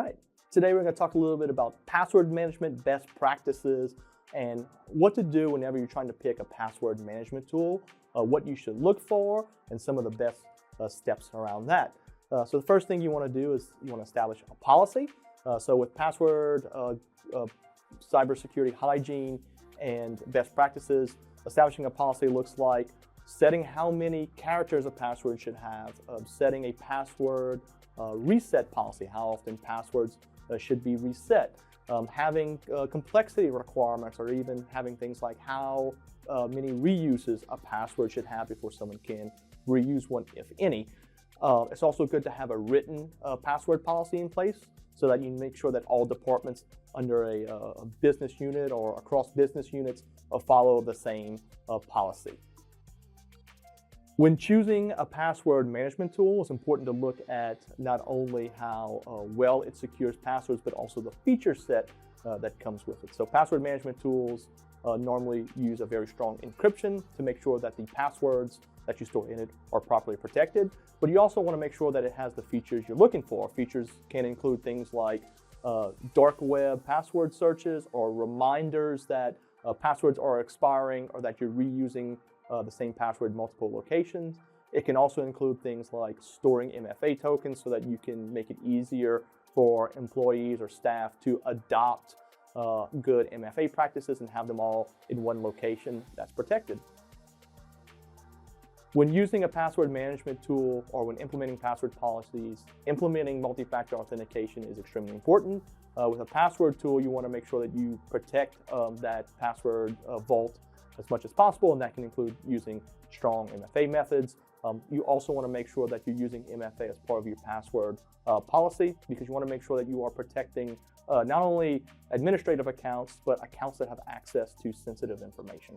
All right, today we're going to talk a little bit about password management best practices and what to do whenever you're trying to pick a password management tool, what you should look for, and some of the best steps around that. So the first thing you want to do is you want to establish a policy. So with password, cybersecurity hygiene, and best practices, establishing a policy looks like setting how many characters a password should have, setting a password reset policy, how often passwords should be reset, having complexity requirements, or even having things like how many reuses a password should have before someone can reuse one, if any. It's also good to have a written password policy in place so that you make sure that all departments under a business unit or across business units follow the same policy. When choosing a password management tool, it's important to look at not only how well it secures passwords, but also the feature set that comes with it. So password management tools normally use a very strong encryption to make sure that the passwords that you store in it are properly protected, but you also want to make sure that it has the features you're looking for. Features can include things like dark web password searches or reminders that passwords are expiring or that you're reusing the same password in multiple locations. It can also include things like storing MFA tokens so that you can make it easier for employees or staff to adopt good MFA practices and have them all in one location that's protected. When using a password management tool or when implementing password policies, implementing multi-factor authentication is extremely important. With a password tool, you want to make sure that you protect that password vault as much as possible, and that can include using strong MFA methods. You also want to make sure that you're using MFA as part of your password policy, because you want to make sure that you are protecting not only administrative accounts, but accounts that have access to sensitive information.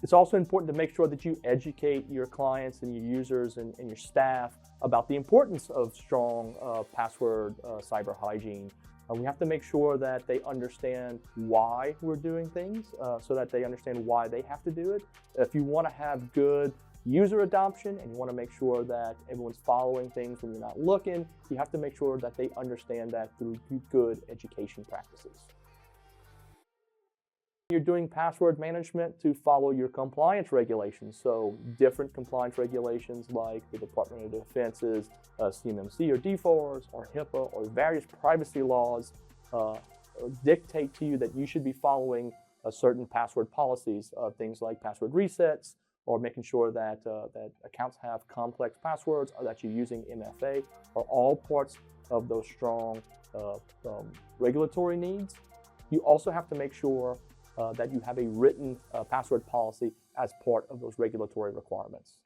It's also important to make sure that you educate your clients and your users and your staff about the importance of strong password cyber hygiene. We have to make sure that they understand why we're doing things so that they understand why they have to do it. If you want to have good user adoption and you want to make sure that everyone's following things when you're not looking, you have to make sure that they understand that through good education practices. You're doing password management to follow your compliance regulations. So different compliance regulations like the Department of Defense's CMMC or DFORS or HIPAA or various privacy laws dictate to you that you should be following certain password policies, things like password resets or making sure that, that accounts have complex passwords or that you're using MFA are all parts of those strong regulatory needs. You also have to make sure that you have a written password policy as part of those regulatory requirements.